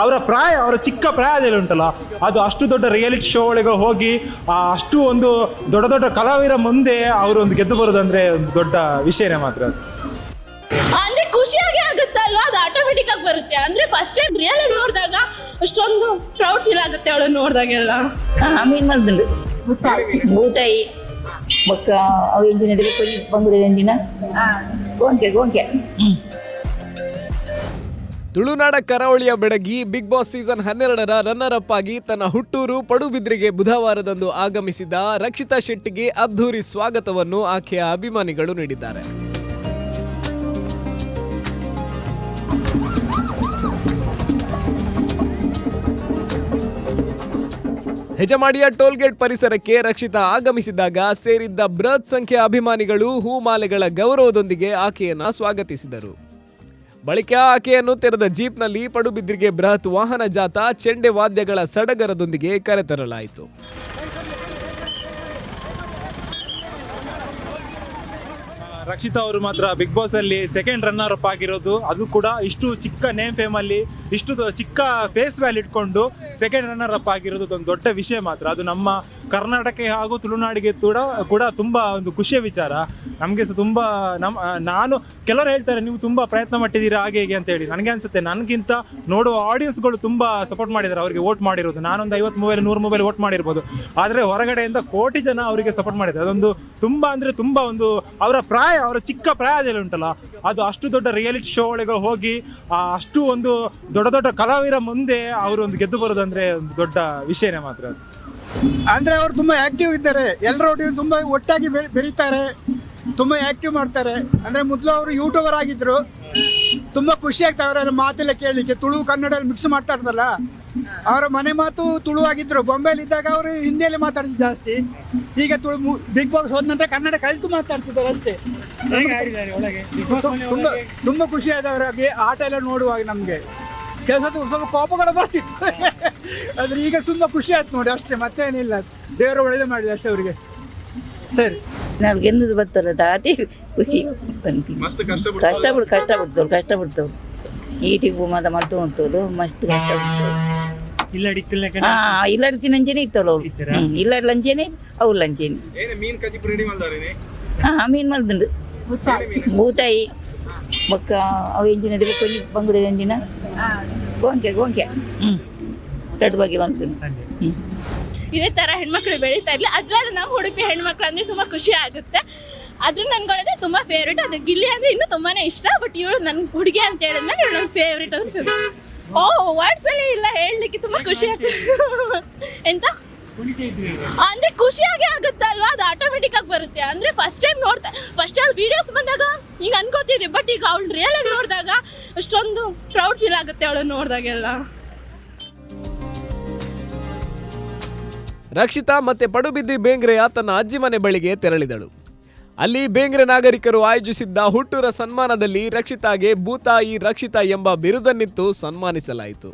ಅವರ ಚಿಕ್ಕ ಪ್ರಾಯದಲ್ಲಿ ಉಂಟಲ್ಲ, ಅದು ಅಷ್ಟು ದೊಡ್ಡ ರಿಯಾಲಿಟಿ ಶೋ ಒಳಗೆ ಹೋಗಿ ಅಷ್ಟು ಒಂದು ದೊಡ್ಡ ದೊಡ್ಡ ಕಲಾವಿದರ ಮುಂದೆ ಅವರು ಒಂದು ಗೆದ್ದು ಬರೋದಂದ್ರೆ ಒಂದು ದೊಡ್ಡ ವಿಷಯನೇ ಮಾತ್ರ. ಅಂದ್ರೆ ಖುಷಿಯಾಗಿ ಆಗುತ್ತಲ್ವಾ, ಅದು ಆಟೋಮೆಟಿಕ್ ಆಗಿ ಬರುತ್ತೆ. ಅಂದ್ರೆ ಫಸ್ಟ್ ಟೈಮ್ ರಿಯಲ್ ಆಗಿ ನೋಡಿದಾಗ ಅಷ್ಟೊಂದು ಪ್ರೌಡ್ ಫೀಲ್ ಆಗುತ್ತೆ ಅವಳನ್ನು ನೋಡಿದಾಗೆಲ್ಲ. ಆಮೇಲೆ ಮಾಡ್ದು ಭೂತಾಯಿ ಬೊಕ್ಕ ಅವು ಎಂಜಿನ ಬಂಗುಡೆ ಎಂಜಿನ ಗೋಂಕೆ ತುಳುನಾಡ ಕರಾವಳಿಯ ಬೆಡಗಿ ಬಿಗ್ ಬಾಸ್ ಸೀಸನ್ 12ರ ರನ್ನರ್ ಅಪ್ ಆಗಿ ತನ್ನ ಹುಟ್ಟೂರು ಪಡುಬಿದ್ರಿಗೆ ಬುಧವಾರದಂದು ಆಗಮಿಸಿದ ರಕ್ಷಿತಾ ಶೆಟ್ಟಿಗೆ ಅದ್ಧೂರಿ ಸ್ವಾಗತವನ್ನು ಆಕೆಯ ಅಭಿಮಾನಿಗಳು ನೀಡಿದ್ದಾರೆ. ಹೆಜಮಾಡಿಯ ಟೋಲ್ಗೇಟ್ ಪರಿಸರಕ್ಕೆ ರಕ್ಷಿತಾ ಆಗಮಿಸಿದಾಗ ಸೇರಿದ್ದ ಬೃಹತ್ ಸಂಖ್ಯೆಯ ಅಭಿಮಾನಿಗಳು ಹೂಮಾಲೆಗಳ ಗೌರವದೊಂದಿಗೆ ಆಕೆಯನ್ನ ಸ್ವಾಗತಿಸಿದರು. ಬಳಿಕ ಆಕೆಯನ್ನು ತೆರೆದ ಜೀಪ್ನಲ್ಲಿ ಪಡುಬಿದ್ರಿಗೆ ಬೃಹತ್ ವಾಹನ ಜಾಥಾ ಚೆಂಡೆ ವಾದ್ಯಗಳ ಸಡಗರದೊಂದಿಗೆ ಕರೆತರಲಾಯಿತು. ರಕ್ಷಿತಾ ಅವರು ಮಾತ್ರ ಬಿಗ್ ಬಾಸ್ ಅಲ್ಲಿ ಸೆಕೆಂಡ್ ರನ್ನರ್ ಅಪ್ ಆಗಿರೋದು, ಅದು ಕೂಡ ಇಷ್ಟು ಚಿಕ್ಕ ನೇಮ್ ಫೇಮ್ ಅಲ್ಲಿ ಇಷ್ಟು ಚಿಕ್ಕ ಫೇಸ್ ವ್ಯಾಲ್ಯೂ ಇಟ್ಕೊಂಡು ಸೆಕೆಂಡ್ ರನ್ನರ್ ಅಪ್ ಆಗಿರೋದು ಒಂದು ದೊಡ್ಡ ವಿಷಯ ಮಾತ್ರ. ಅದು ನಮ್ಮ ಕರ್ನಾಟಕ ಹಾಗೂ ತುಳುನಾಡಿಗೆ ಕೂಡ ತುಂಬಾ ಒಂದು ಖುಷಿಯ ವಿಚಾರ. ನಮಗೆ ಸಹ ತುಂಬಾ ನಾನು ಕೆಲವರು ಹೇಳ್ತಾರೆ ನೀವು ತುಂಬಾ ಪ್ರಯತ್ನ ಪಟ್ಟಿದ್ದೀರಾ ಹಾಗೆ ಹೇಗೆ ಅಂತ ಹೇಳಿ. ನನಗೆ ಅನ್ಸುತ್ತೆ ನನಗಿಂತ ನೋಡುವ ಆಡಿಯನ್ಸ್ಗಳು ತುಂಬಾ ಸಪೋರ್ಟ್ ಮಾಡಿದ್ದಾರೆ ಅವರಿಗೆ ವೋಟ್ ಮಾಡಿರೋದು. ನಾನೊಂದು 50 ಮೊಬೈಲ್ 100 ಮೊಬೈಲ್ ವೋಟ್ ಮಾಡಿರ್ಬೋದು, ಆದರೆ ಹೊರಗಡೆಯಿಂದ ಕೋಟಿ ಜನ ಅವರಿಗೆ ಸಪೋರ್ಟ್ ಮಾಡಿದ್ದಾರೆ. ಅದೊಂದು ತುಂಬಾ ಅಂದ್ರೆ ತುಂಬಾ ಒಂದು ಅವರ ಚಿಕ್ಕ ಪ್ರಾಯದಲ್ಲಿ ಉಂಟಲ್ಲ, ಅದು ಅಷ್ಟು ದೊಡ್ಡ ರಿಯಾಲಿಟಿ ಶೋ ಒಳಗೆ ಹೋಗಿ ಅಷ್ಟು ಒಂದು ದೊಡ್ಡ ದೊಡ್ಡ ಕಲಾವಿದರ ಮುಂದೆ ಅವರು ಒಂದು ಗೆದ್ದು ಬರೋದಂದ್ರೆ ಒಂದು ದೊಡ್ಡ ವಿಷಯನೇ ಮಾತ್ರ. ಅಂದ್ರೆ ಅವರು ತುಂಬಾ ಆಕ್ಟಿವ್ ಇದ್ದಾರೆ, ಎಲ್ಲರೊಟ್ಟಿಗೆ ತುಂಬಾ ಒಟ್ಟಾಗಿ ಬೆರೀತಾರೆ, ತುಂಬಾ ಆಕ್ಟಿವ್ ಮಾಡ್ತಾರೆ. ಅಂದ್ರೆ ಮೊದಲು ಅವರು ಯೂಟ್ಯೂಬರ್ ಆಗಿದ್ರು, ತುಂಬಾ ಖುಷಿ ಆಗ್ತಾರೆ ಅವ್ರ ಮಾತೆಲ್ಲ ಕೇಳಲಿಕ್ಕೆ. ತುಳು ಕನ್ನಡ ಮಿಕ್ಸ್ ಮಾಡ್ತಾ ಇರ್ತಾರಲ್ಲ, ಅವರ ಮನೆ ಮಾತು ತುಳು ಆಗಿದ್ರು. ಬೊಂಬೆಲಿ ಇದ್ದಾಗ ಅವರು ಹಿಂದಿಯಲ್ಲಿ ಮಾತಾಡಿದ್ರು ಜಾಸ್ತಿ. ಈಗ ತುಳು ಬಿಗ್ ಬಾಸ್ ಹೋದ ನಂತರ ಕನ್ನಡ ಕಲಿತು ಮಾತಾಡ್ತಿದ್ದಾರೆ ಅಷ್ಟೇ. ತುಂಬಾ ಖುಷಿ ಆಯ್ತು ಅವರಿಗೆ ಆಟ ಎಲ್ಲ ನೋಡುವಾಗ. ನಮ್ಗೆ ಕೆಲಸ ಸ್ವಲ್ಪ ಕೋಪಗಳು ಬರ್ತಿತ್ತು, ಆದ್ರೆ ಈಗ ತುಂಬಾ ಖುಷಿ ಆಯ್ತು ನೋಡಿ ಅಷ್ಟೇ, ಮತ್ತೇನಿಲ್ಲ. ದೇವರು ಒಳ್ಳೇದು ಮಾಡಿದೆ ಅಷ್ಟೇ ಅವರಿಗೆ. ಸರಿ, ನಾವು ಗೆಲ್ಲದು ಬರ್ತಾರಲ್ಲ ಅದೇ ಖುಷಿ ಬಂತು. ಕಷ್ಟಪಡ್ತವ್ರು ಈಟಿಗೆ ಮಾತ ಮದ್ದು ಅಂತವ್ರು ಮಸ್ತ್ ಕಷ್ಟಪಡ್ತವ್ರು. ಇಲ್ಲಡಿ ನಂಚೇನೆ ಇತ್ತಲ್ಲ ಅವ್ರು, ಇಲ್ಲಡಿ ಲಂಚೇನೆ ಅವ್ರು ಲಂಚೇನೆ. ಮೀನು ಮಾಡ್ದು ಭೂತಾಯಿ ಬೊಕ್ಕ ಅವು ಎಂಜಿನ ಬಂಗುಡೆ ಎಂಜಿನ ಗೋಂಕೆ ಎರಡು ಬಗ್ಗೆ ಬಂತು. ಇದೇ ತರ ಹೆಣ್ಮಕ್ಳು ಬೆಳೀತಾ ಇರ್ಲಿ. ಅದ್ರಲ್ಲಿ ನಮ್ಮ ಉಡುಪಿ ಹೆಣ್ಮಕ್ಳು ಅಂದ್ರೆ ತುಂಬಾ ಖುಷಿ ಆಗುತ್ತೆ. ಅದ್ರ ನನ್ಗೊಳದೆ ತುಂಬಾ ಫೇವ್ರೇಟ್. ಅದ್ರ ಗಿಲ್ಲಿ ಅಂದ್ರೆ ಇನ್ನೂ ತುಂಬಾನೇ ಇಷ್ಟ. ಬಟ್ ಇವಳು ನನ್ ಹುಡುಗಿ ಅಂತ ಹೇಳಿದ್ಮೇಲೆ ಇವಳು ನನ್ನ ಫೇವ್ರೇಟ್ ಅಂತ. ವರ್ಡ್ಸ್ ಅಲ್ಲಿ ಇಲ್ಲ ಹೇಳಲಿಕ್ಕೆ, ತುಂಬಾ ಖುಷಿ ಆಗ್ತದೆ. ಎಂತ ಅಂದ್ರೆ ಖುಷಿಯಾಗಿ ಆಗುತ್ತಲ್ವಾ, ಅದು ಆಟೋಮೆಟಿಕ್ ಆಗಿ ಬರುತ್ತೆ. ಅಂದ್ರೆ ಫಸ್ಟ್ ಟೈಮ್ ಫಸ್ಟ್ ಅವಳು ವಿಡಿಯೋಸ್ ಬಂದಾಗ ಈಗ ಅನ್ಕೋತಿದ್ದೆ, ಬಟ್ ಈಗ ಅವಳು ರಿಯಲ್ ಆಗಿ ನೋಡಿದಾಗ ಅಷ್ಟೊಂದು ಪ್ರೌಡ್ ಫೀಲ್ ಆಗುತ್ತೆ ಅವಳನ್ನು ನೋಡಿದಾಗೆಲ್ಲ. ರಕ್ಷಿತಾ ಮತ್ತೆ ಪಡುಬಿದ್ರಿ ಬೇಂಗ್ರೆಯ ತನ್ನ ಅಜ್ಜಿ ಮನೆ ಬಳಿಗೆ ತೆರಳಿದಳು. ಅಲ್ಲಿ ಬೇಂಗ್ರೆ ನಾಗರಿಕರು ಆಯೋಜಿಸಿದ್ದ ಹುಟ್ಟೂರ ಸನ್ಮಾನದಲ್ಲಿ ರಕ್ಷಿತಾಗೆ ಭೂತಾಯಿ ರಕ್ಷಿತಾ ಎಂಬ ಬಿರುದನ್ನಿತ್ತು ಸನ್ಮಾನಿಸಲಾಯಿತು.